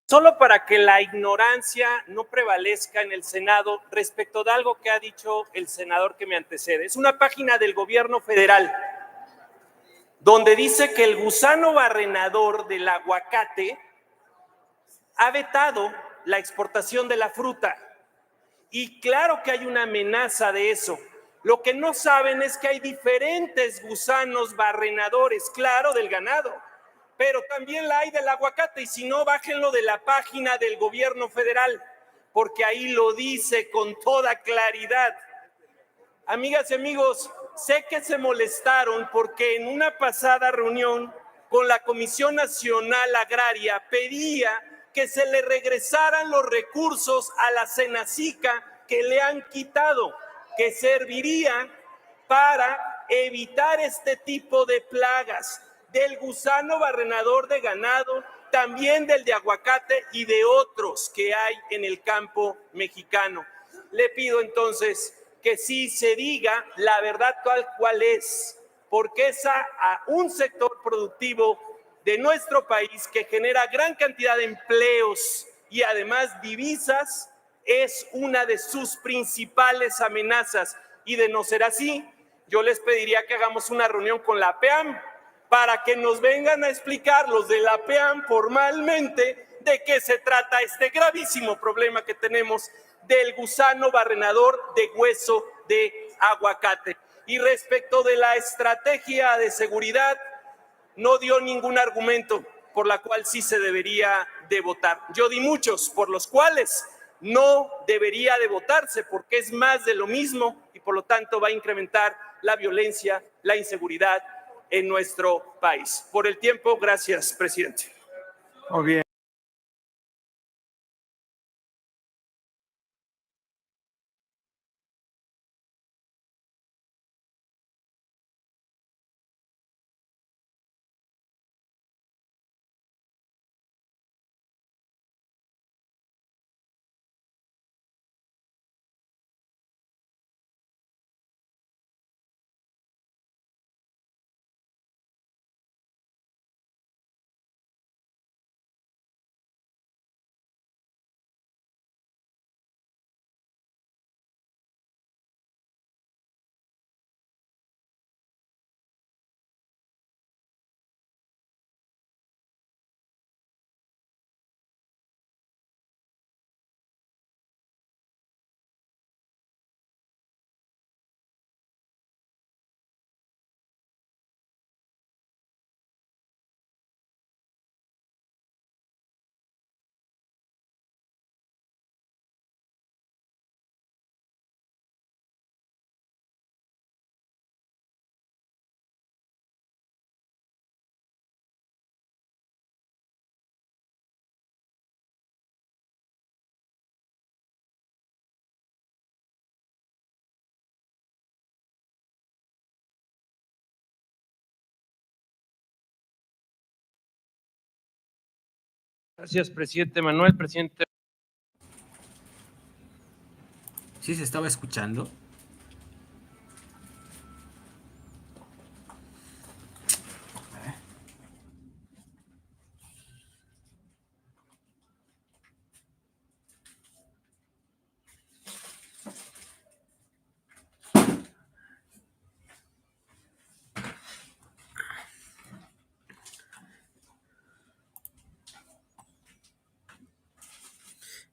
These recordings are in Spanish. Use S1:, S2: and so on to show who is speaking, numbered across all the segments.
S1: Solo para que la ignorancia no prevalezca en el Senado respecto de algo que ha dicho el senador que me antecede. Es una página del gobierno federal donde dice que el gusano barrenador del aguacate ha vetado la exportación de la fruta. Y claro que hay una amenaza de eso. Lo que no saben es que hay diferentes gusanos barrenadores, claro, del ganado, pero también la hay del aguacate, y si no, bájenlo de la página del gobierno federal, porque ahí lo dice con toda claridad. Amigas y amigos, sé que se molestaron porque en una pasada reunión con la Comisión Nacional Agraria pedía que se le regresaran los recursos a la Senacica que le han quitado, que servirían para evitar este tipo de plagas del gusano barrenador de ganado, también del de aguacate y de otros que hay en el campo mexicano. Le pido entonces que sí se diga la verdad tal cual es, porque es a un sector productivo de nuestro país que genera gran cantidad de empleos y además divisas, es una de sus principales amenazas. Y de no ser así, yo les pediría que hagamos una reunión con la PEAM para que nos vengan a explicar los de la PEAM formalmente de qué se trata este gravísimo problema que tenemos del gusano barrenador de hueso de aguacate. Y respecto de la estrategia de seguridad, no dio ningún argumento por la cual sí se debería de votar. Yo di muchos por los cuales no debería de votarse, porque es más de lo mismo y por lo tanto va a incrementar la violencia, la inseguridad en nuestro país. Por el tiempo, gracias, presidente.
S2: Muy bien.
S1: Gracias, presidente Manuel. Presidente.
S3: ¿Sí se estaba escuchando?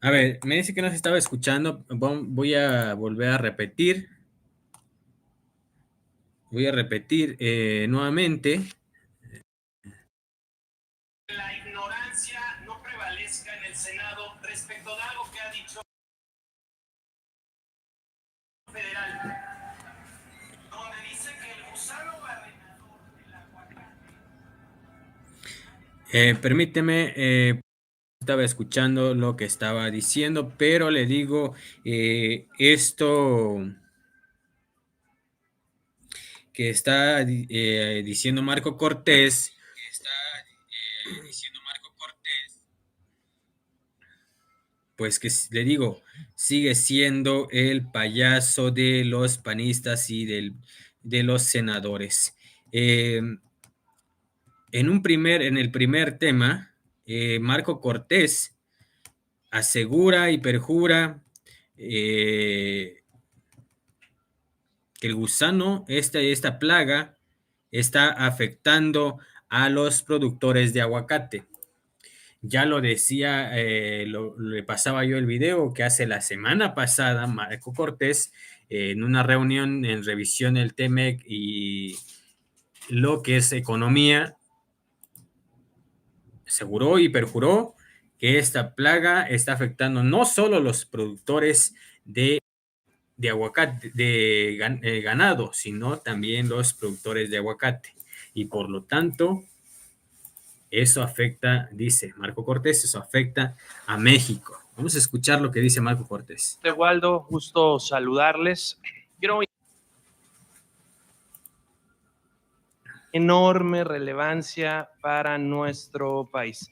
S3: A ver, me dice que no se estaba escuchando. Voy a volver a repetir. Voy a repetir nuevamente.
S1: La ignorancia no prevalezca en el Senado respecto de algo que ha dicho el federal, donde dice que el gusano barrenador del aguacate.
S3: Permíteme, estaba escuchando lo que estaba diciendo, pero le digo esto que está diciendo Marco Cortés. Pues que le digo, sigue siendo el payaso de los panistas y de los senadores. En el primer tema, Marco Cortés asegura y perjura que el gusano, esta plaga, está afectando a los productores de aguacate. Ya lo decía, le pasaba yo el video que hace la semana pasada Marco Cortés, en una reunión en revisión del TEMEC y lo que es economía, aseguró y perjuró que esta plaga está afectando no solo a los productores de aguacate, de ganado, sino también los productores de aguacate. Y por lo tanto, eso afecta, dice Marco Cortés, eso afecta a México. Vamos a escuchar lo que dice Marco Cortés.
S2: Waldo, gusto saludarles. Quiero enorme relevancia para nuestro país,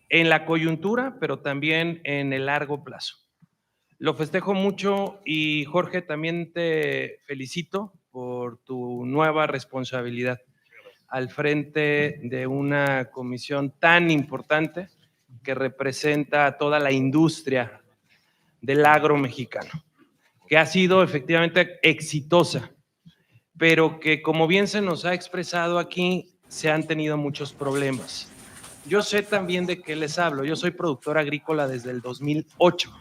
S2: en la coyuntura, pero también en el largo plazo. Lo festejo mucho y Jorge, también te felicito por tu nueva responsabilidad al frente de una comisión tan importante que representa a toda la industria del agro mexicano, que ha sido efectivamente exitosa, pero que, como bien se nos ha expresado aquí, se han tenido muchos problemas. Yo sé también de qué les hablo. Yo soy productor agrícola desde el 2008.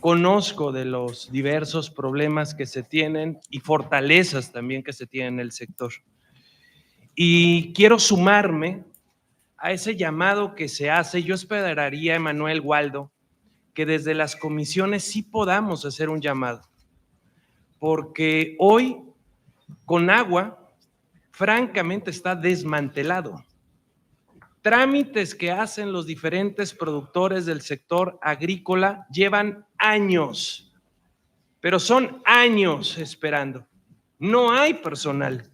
S2: Conozco de los diversos problemas que se tienen y fortalezas también que se tienen en el sector. Y quiero sumarme a ese llamado que se hace. Yo esperaría, Emanuel, Waldo, que desde las comisiones sí podamos hacer un llamado, porque hoy Conagua francamente está desmantelado. Trámites que hacen los diferentes productores del sector agrícola llevan años, pero son años esperando. No hay personal,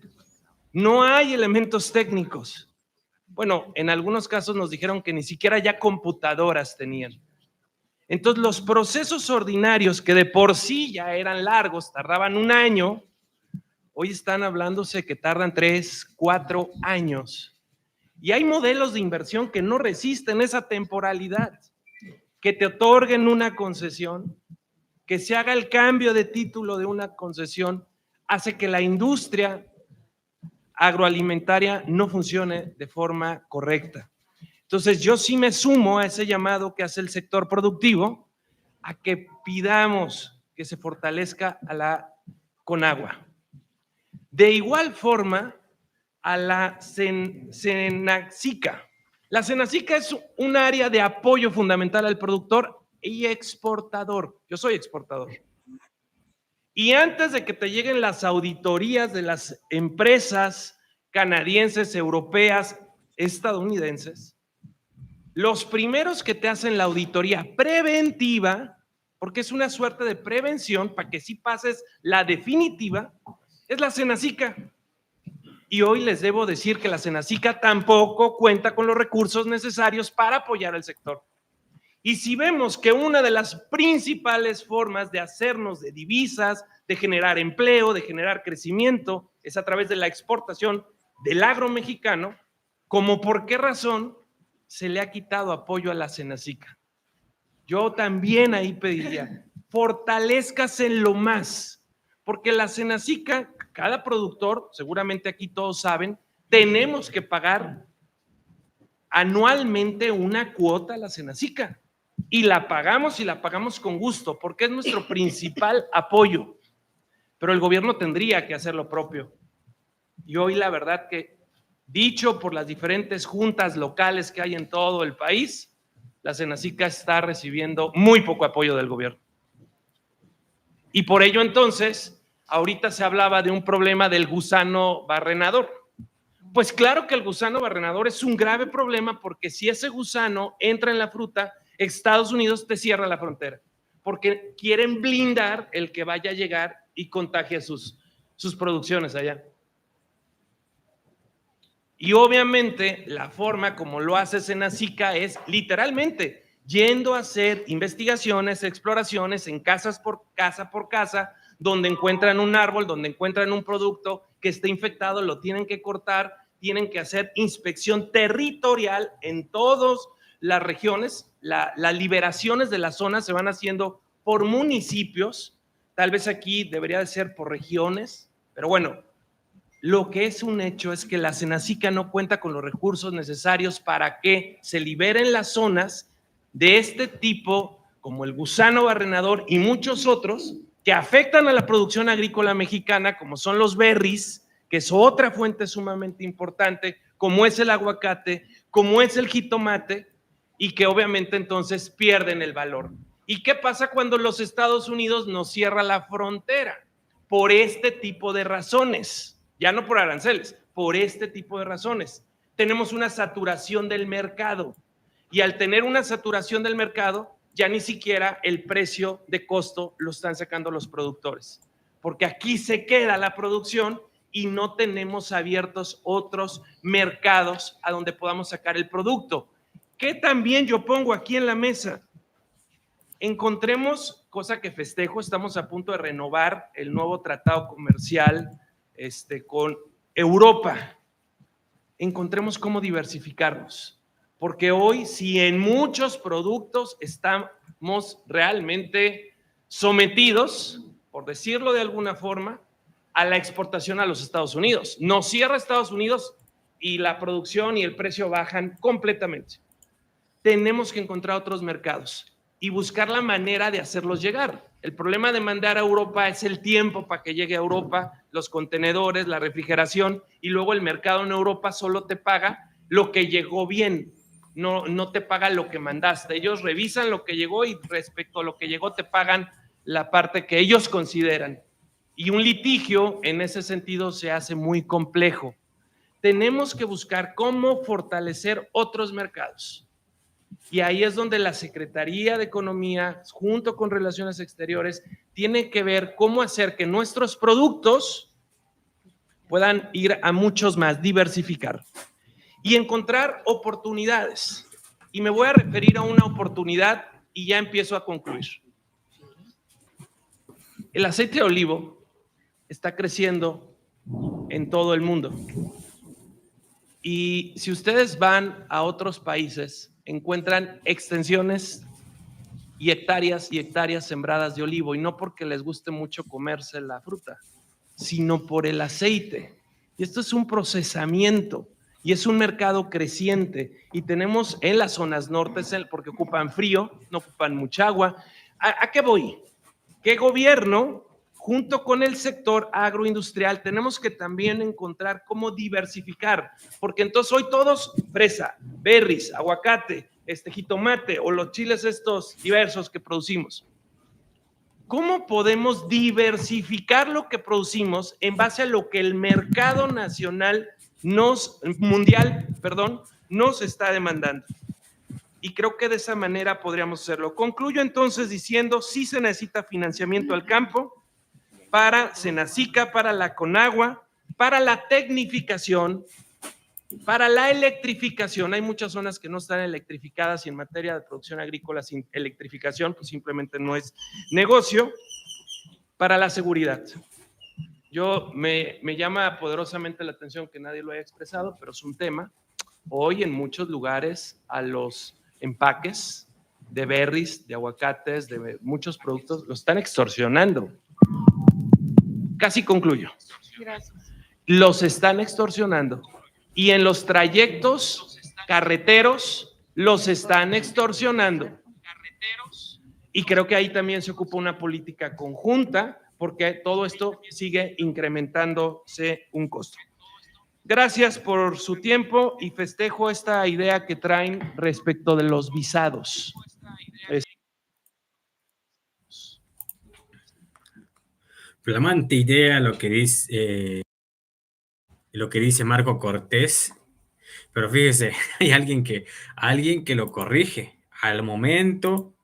S2: no hay elementos técnicos. Bueno, en algunos casos nos dijeron que ni siquiera ya computadoras tenían. Entonces, los procesos ordinarios, que de por sí ya eran largos, tardaban un año, hoy están hablándose que tardan 3, 4 años. Y hay modelos de inversión que no resisten esa temporalidad, que te otorguen una concesión, que se haga el cambio de título de una concesión, hace que la industria agroalimentaria no funcione de forma correcta. Entonces, yo sí me sumo a ese llamado que hace el sector productivo a que pidamos que se fortalezca a la Conagua. De igual forma, a la Senacica. La Senacica es un área de apoyo fundamental al productor y exportador. Yo soy exportador. Y antes de que te lleguen las auditorías de las empresas canadienses, europeas, estadounidenses, los primeros que te hacen la auditoría preventiva, porque es una suerte de prevención para que sí pases la definitiva, es la Senacica. Y hoy les debo decir que la Senacica tampoco cuenta con los recursos necesarios para apoyar al sector. Y si vemos que una de las principales formas de hacernos de divisas, de generar empleo, de generar crecimiento, es a través de la exportación del agro mexicano, ¿como por qué razón se le ha quitado apoyo a la Senacica? Yo también ahí pediría, fortalézcase en lo más, porque la Senacica, cada productor, seguramente aquí todos saben, tenemos que pagar anualmente una cuota a la Senacica. Y la pagamos con gusto, porque es nuestro principal apoyo. Pero el gobierno tendría que hacer lo propio. Y hoy la verdad que, dicho por las diferentes juntas locales que hay en todo el país, la Senacica está recibiendo muy poco apoyo del gobierno. Y por ello entonces, ahorita se hablaba de un problema del gusano barrenador. Pues claro que el gusano barrenador es un grave problema, porque si ese gusano entra en la fruta, Estados Unidos te cierra la frontera, porque quieren blindar el que vaya a llegar y contagie sus producciones allá. Y obviamente la forma como lo hace Senacica es literalmente yendo a hacer investigaciones, exploraciones en casas por casa, donde encuentran un árbol, donde encuentran un producto que esté infectado, lo tienen que cortar, tienen que hacer inspección territorial en todos las regiones, las liberaciones de las zonas se van haciendo por municipios, tal vez aquí debería de ser por regiones, pero bueno, lo que es un hecho es que la Senacica no cuenta con los recursos necesarios para que se liberen las zonas de este tipo, como el gusano barrenador y muchos otros, que afectan a la producción agrícola mexicana, como son los berries, que es otra fuente sumamente importante, como es el aguacate, como es el jitomate, y que obviamente entonces pierden el valor. ¿Y qué pasa cuando los Estados Unidos nos cierra la frontera? Por este tipo de razones, ya no por aranceles, por este tipo de razones. Tenemos una saturación del mercado, y al tener una saturación del mercado, ya ni siquiera el precio de costo lo están sacando los productores, porque aquí se queda la producción y no tenemos abiertos otros mercados a donde podamos sacar el producto. ¿Qué también yo pongo aquí en la mesa? Encontremos, cosa que festejo, estamos a punto de renovar el nuevo tratado comercial con Europa. Encontremos cómo diversificarnos, porque hoy, si en muchos productos estamos realmente sometidos, por decirlo de alguna forma, a la exportación a los Estados Unidos. Nos cierra Estados Unidos y la producción y el precio bajan completamente. Tenemos que encontrar otros mercados y buscar la manera de hacerlos llegar. El problema de mandar a Europa es el tiempo para que llegue a Europa, los contenedores, la refrigeración, y luego el mercado en Europa solo te paga lo que llegó bien, no te paga lo que mandaste. Ellos revisan lo que llegó y respecto a lo que llegó te pagan la parte que ellos consideran. Y un litigio en ese sentido se hace muy complejo. Tenemos que buscar cómo fortalecer otros mercados. Y ahí es donde la Secretaría de Economía, junto con Relaciones Exteriores, tiene que ver cómo hacer que nuestros productos puedan ir a muchos más, diversificar y encontrar oportunidades. Y me voy a referir a una oportunidad y ya empiezo a concluir. El aceite de olivo está creciendo en todo el mundo. Y si ustedes van a otros países, encuentran extensiones y hectáreas sembradas de olivo, y no porque les guste mucho comerse la fruta, sino por el aceite. Y esto es un procesamiento y es un mercado creciente, y tenemos en las zonas nortes, porque ocupan frío, no ocupan mucha agua. ¿A qué voy? ¿Qué gobierno, junto con el sector agroindustrial, tenemos que también encontrar cómo diversificar? Porque entonces hoy todos fresa, berries, aguacate, jitomate o los chiles estos diversos que producimos. ¿Cómo podemos diversificar lo que producimos en base a lo que el mercado mundial nos está demandando? Y creo que de esa manera podríamos hacerlo. Concluyo entonces diciendo, sí se necesita financiamiento al campo, para Senacica, para la Conagua, para la tecnificación, para la electrificación. Hay muchas zonas que no están electrificadas, y en materia de producción agrícola sin electrificación pues simplemente no es negocio. Para la seguridad. Me llama poderosamente la atención que nadie lo haya expresado, pero es un tema. Hoy en muchos lugares a los empaques de berries, de aguacates, de muchos productos, los están extorsionando. Casi concluyo. Gracias. Los están extorsionando. Y en los trayectos carreteros los están extorsionando. Y creo que ahí también se ocupa una política conjunta, porque todo esto sigue incrementándose un costo. Gracias por su tiempo y festejo esta idea que traen respecto de los visados.
S3: Flamante idea lo que dice Marco Cortés, pero fíjese, hay alguien que lo corrige al momento.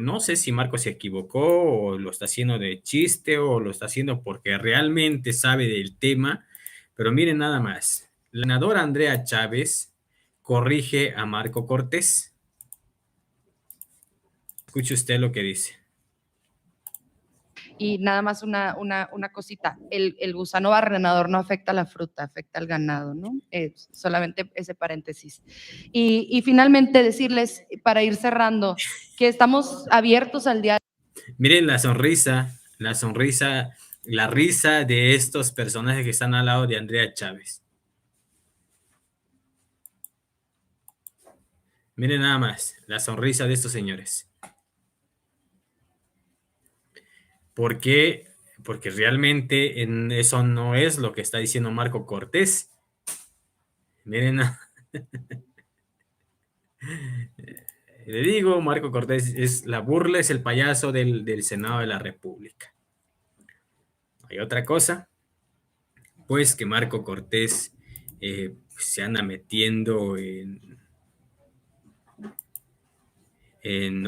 S3: No sé si Marco se equivocó o lo está haciendo de chiste o lo está haciendo porque realmente sabe del tema, pero miren nada más. La senadora Andrea Chávez corrige a Marco Cortés. Escuche usted lo que dice.
S4: Y nada más una cosita, el gusano barrenador no afecta a la fruta, afecta al ganado, ¿no? Solamente ese paréntesis. Y finalmente decirles, para ir cerrando, que estamos abiertos al diálogo.
S3: Miren la sonrisa, la risa de estos personajes que están al lado de Andrea Chávez. Miren nada más la sonrisa de estos señores. ¿Por qué? Porque realmente eso no es lo que está diciendo Marco Cortés. Miren, le digo, Marco Cortés es la burla, es el payaso del Senado de la República. Hay otra cosa, pues que Marco Cortés se anda metiendo en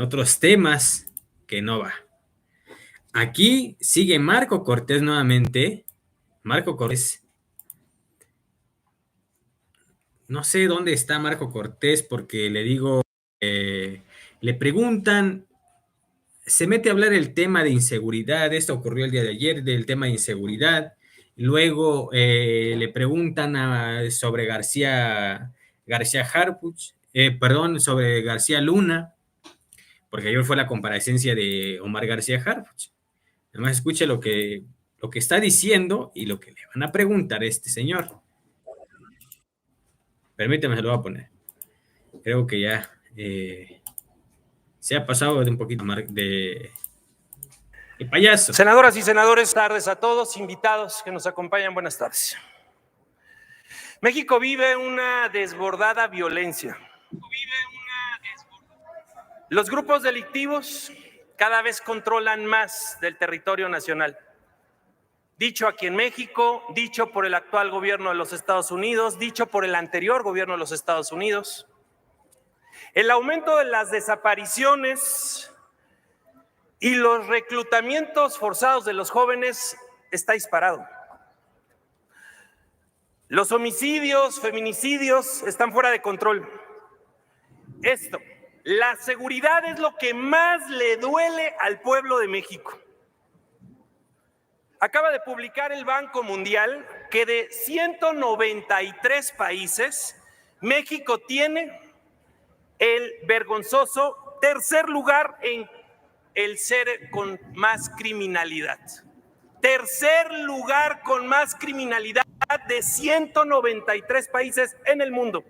S3: otros temas que no va. Aquí sigue Marco Cortés nuevamente. Marco Cortés. No sé dónde está Marco Cortés porque le digo, le preguntan, se mete a hablar el tema de inseguridad. Esto ocurrió el día de ayer, del tema de inseguridad. Luego le preguntan sobre García Harfuch, sobre García Luna, porque ayer fue la comparecencia de Omar García Harfuch. Además, escuche lo que está diciendo y lo que le van a preguntar a este señor. Permíteme, se lo voy a poner. Creo que ya se ha pasado de un poquito de payaso.
S1: Senadoras y senadores, tardes a todos, invitados que nos acompañan, buenas tardes. México vive una desbordada violencia. Los grupos delictivos cada vez controlan más del territorio nacional. Dicho aquí en México, dicho por el actual gobierno de los Estados Unidos, dicho por el anterior gobierno de los Estados Unidos. El aumento de las desapariciones y los reclutamientos forzados de los jóvenes está disparado. Los homicidios, feminicidios están fuera de control. La seguridad es lo que más le duele al pueblo de México. Acaba de publicar el Banco Mundial que de 193 países, México tiene el vergonzoso tercer lugar en el ser con más criminalidad. Tercer lugar con más criminalidad de 193 países en el mundo.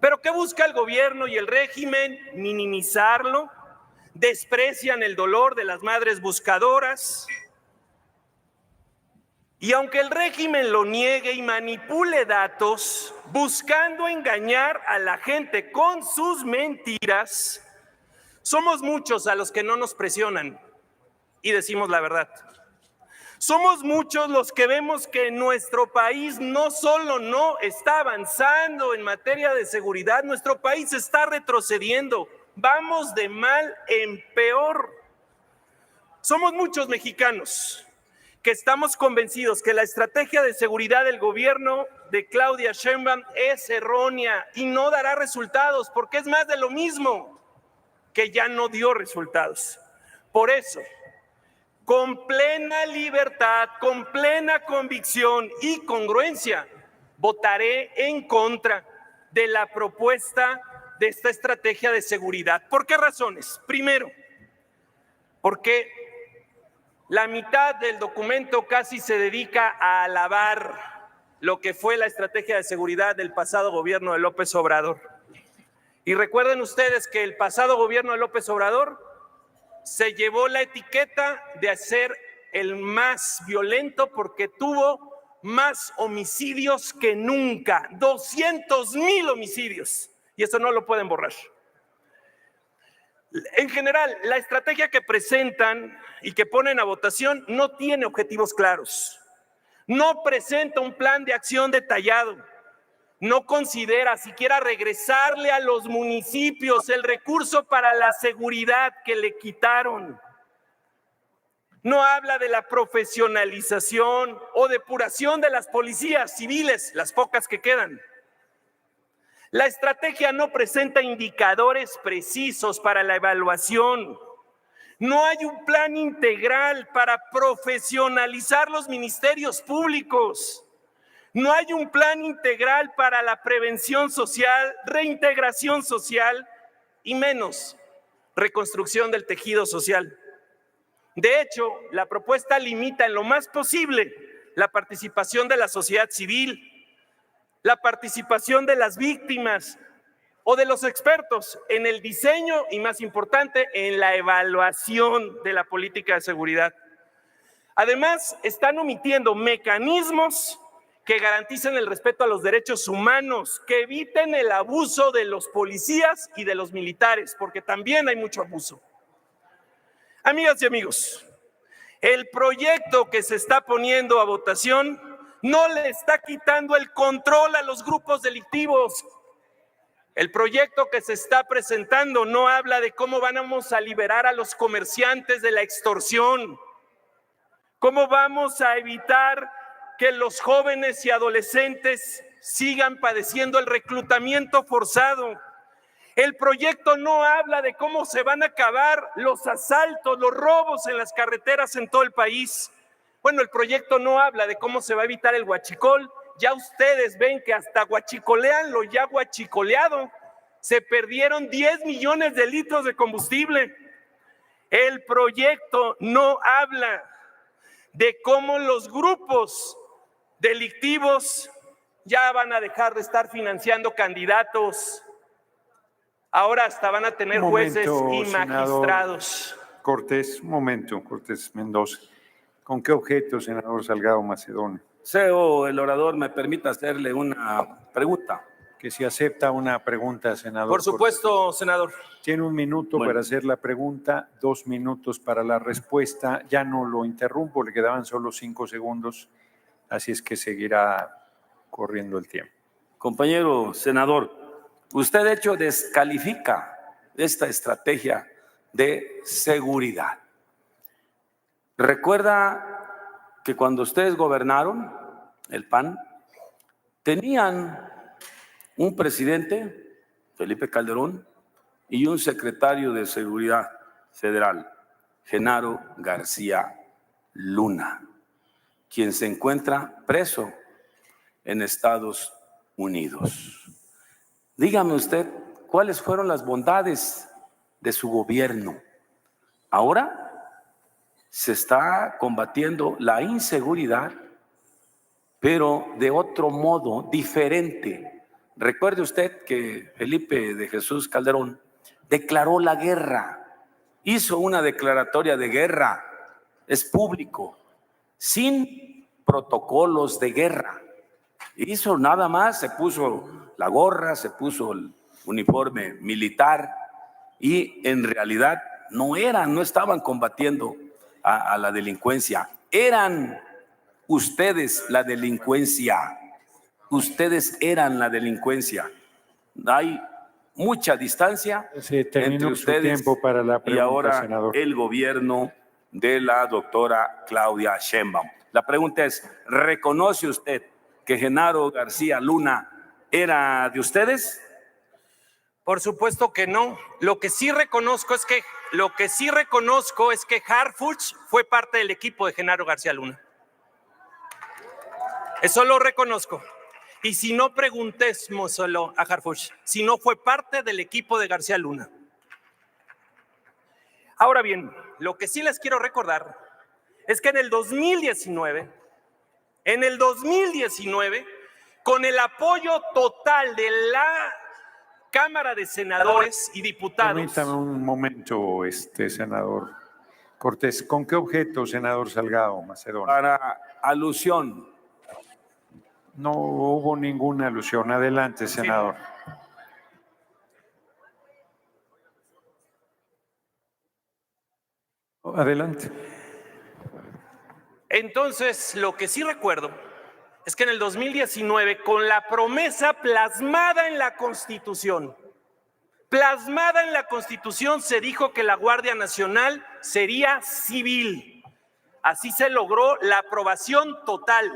S1: ¿Pero qué busca el gobierno y el régimen? Minimizarlo, desprecian el dolor de las madres buscadoras. Y aunque el régimen lo niegue y manipule datos, buscando engañar a la gente con sus mentiras, somos muchos a los que no nos presionan y decimos la verdad. Somos muchos los que vemos que nuestro país no solo no está avanzando en materia de seguridad, nuestro país está retrocediendo. Vamos de mal en peor. Somos muchos mexicanos que estamos convencidos que la estrategia de seguridad del gobierno de Claudia Sheinbaum es errónea y no dará resultados, porque es más de lo mismo que ya no dio resultados. Por eso, con plena libertad, con plena convicción y congruencia, votaré en contra de la propuesta de esta estrategia de seguridad. ¿Por qué razones? Primero, porque la mitad del documento casi se dedica a alabar lo que fue la estrategia de seguridad del pasado gobierno de López Obrador. Y recuerden ustedes que el pasado gobierno de López Obrador se llevó la etiqueta de ser el más violento porque tuvo más homicidios que nunca, 200,000 homicidios, y eso no lo pueden borrar. En general, la estrategia que presentan y que ponen a votación no tiene objetivos claros, no presenta un plan de acción detallado, no considera siquiera regresarle a los municipios el recurso para la seguridad que le quitaron. No habla de la profesionalización o depuración de las policías civiles, las pocas que quedan. La estrategia no presenta indicadores precisos para la evaluación. No hay un plan integral para profesionalizar los ministerios públicos. No hay un plan integral para la prevención social, reintegración social y menos reconstrucción del tejido social. De hecho, la propuesta limita en lo más posible la participación de la sociedad civil, la participación de las víctimas o de los expertos en el diseño y, más importante, en la evaluación de la política de seguridad. Además, están omitiendo mecanismos que garanticen el respeto a los derechos humanos, que eviten el abuso de los policías y de los militares, porque también hay mucho abuso. Amigas y amigos, el proyecto que se está poniendo a votación no le está quitando el control a los grupos delictivos. El proyecto que se está presentando no habla de cómo vamos a liberar a los comerciantes de la extorsión, cómo vamos a evitar que los jóvenes y adolescentes sigan padeciendo el reclutamiento forzado. El proyecto no habla de cómo se van a acabar los asaltos, los robos en las carreteras en todo el país. Bueno, el proyecto no habla de cómo se va a evitar el huachicol. Ya ustedes ven que hasta huachicolean lo ya huachicoleado. Se perdieron 10 millones de litros de combustible. El proyecto no habla de cómo los grupos delictivos ya van a dejar de estar financiando candidatos. Ahora hasta van a tener jueces y magistrados.
S5: Cortés, un momento, Cortés Mendoza. ¿Con qué objeto, senador Salgado Macedonio?
S6: Deseo el orador me permita hacerle una pregunta.
S5: Que si acepta una pregunta, senador.
S1: Por supuesto, senador.
S5: Tiene un minuto para hacer la pregunta, 2 minutos para la respuesta. Ya no lo interrumpo, le quedaban solo 5 segundos, así es que seguirá corriendo el tiempo.
S6: Compañero senador, usted de hecho descalifica esta estrategia de seguridad. Recuerda que cuando ustedes gobernaron, el PAN, tenían un presidente, Felipe Calderón, y un secretario de Seguridad Federal, Genaro García Luna, quien se encuentra preso en Estados Unidos. Dígame usted, ¿cuáles fueron las bondades de su gobierno? Ahora se está combatiendo la inseguridad, pero de otro modo, diferente. Recuerde usted que Felipe de Jesús Calderón declaró la guerra, hizo una declaratoria de guerra, es público, sin protocolos de guerra. Hizo nada más, se puso la gorra, se puso el uniforme militar y en realidad no estaban combatiendo a la delincuencia, eran ustedes la delincuencia. Ustedes eran la delincuencia. Hay mucha distancia entre ustedes
S5: para la pregunta,
S6: y ahora
S5: senador.
S6: El gobierno de la doctora Claudia Sheinbaum. La pregunta es, ¿reconoce usted que Genaro García Luna era de ustedes?
S1: Por supuesto que no. Lo que sí reconozco es que Harfuch fue parte del equipo de Genaro García Luna. Eso lo reconozco. Y si no, preguntémoslo a Harfuch, si no fue parte del equipo de García Luna. Ahora bien, lo que sí les quiero recordar es que en el 2019, con el apoyo total de la Cámara de Senadores y Diputados.
S5: Permítame un momento, senador Cortés. ¿Con qué objeto, senador Salgado Macedonio?
S6: Para alusión.
S5: No hubo ninguna alusión. Adelante, senador. Sí. Adelante.
S1: Entonces, lo que sí recuerdo es que en el 2019, con la promesa plasmada en la Constitución, se dijo que la Guardia Nacional sería civil. Así se logró la aprobación total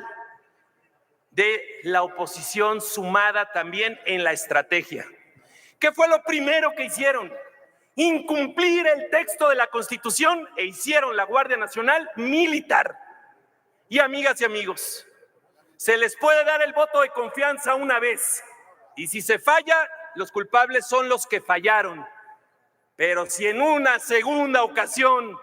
S1: de la oposición, sumada también en la estrategia. ¿Qué fue lo primero que hicieron? incumplir el texto de la Constitución e hicieron la Guardia Nacional militar. Y amigas y amigos, se les puede dar el voto de confianza una vez y si se falla, los culpables son los que fallaron. Pero si en una segunda ocasión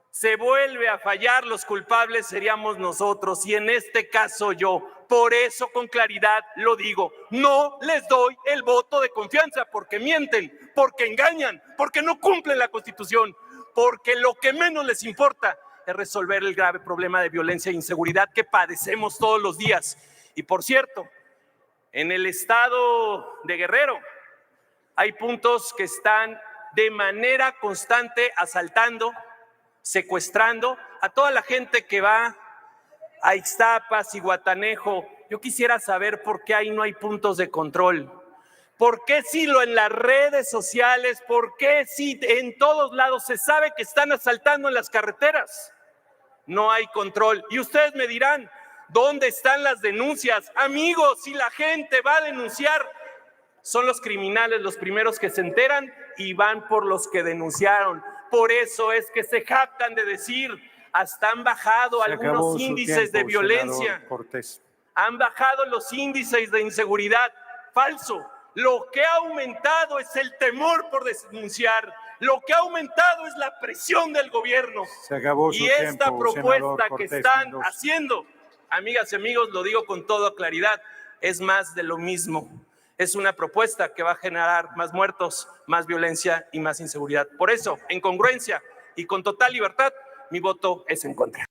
S1: se vuelve a fallar, los culpables seríamos nosotros y en este caso yo. Por eso con claridad lo digo, no les doy el voto de confianza porque mienten, porque engañan, porque no cumplen la Constitución, porque lo que menos les importa es resolver el grave problema de violencia e inseguridad que padecemos todos los días. Y por cierto, en el estado de Guerrero hay puntos que están de manera constante asaltando, secuestrando a toda la gente que va a Ixtapa, Zihuatanejo. Yo quisiera saber por qué ahí no hay puntos de control. ¿Por qué si en las redes sociales, por qué si en todos lados se sabe que están asaltando en las carreteras? No hay control. Y ustedes me dirán, ¿dónde están las denuncias? Amigos, si la gente va a denunciar, son los criminales los primeros que se enteran y van por los que denunciaron. Por eso es que se jactan de decir, hasta han bajado algunos índices de violencia. Han bajado los índices de inseguridad. Falso. Lo que ha aumentado es el temor por denunciar. Lo que ha aumentado es la presión del gobierno.
S5: Se acabó su tiempo,
S1: esta propuesta
S5: Cortés
S1: que están
S5: Mendoza.
S1: haciendo, amigas y amigos, lo digo con toda claridad, es más de lo mismo. Es una propuesta que va a generar más muertos, más violencia y más inseguridad. Por eso, en congruencia y con total libertad, mi voto es en contra.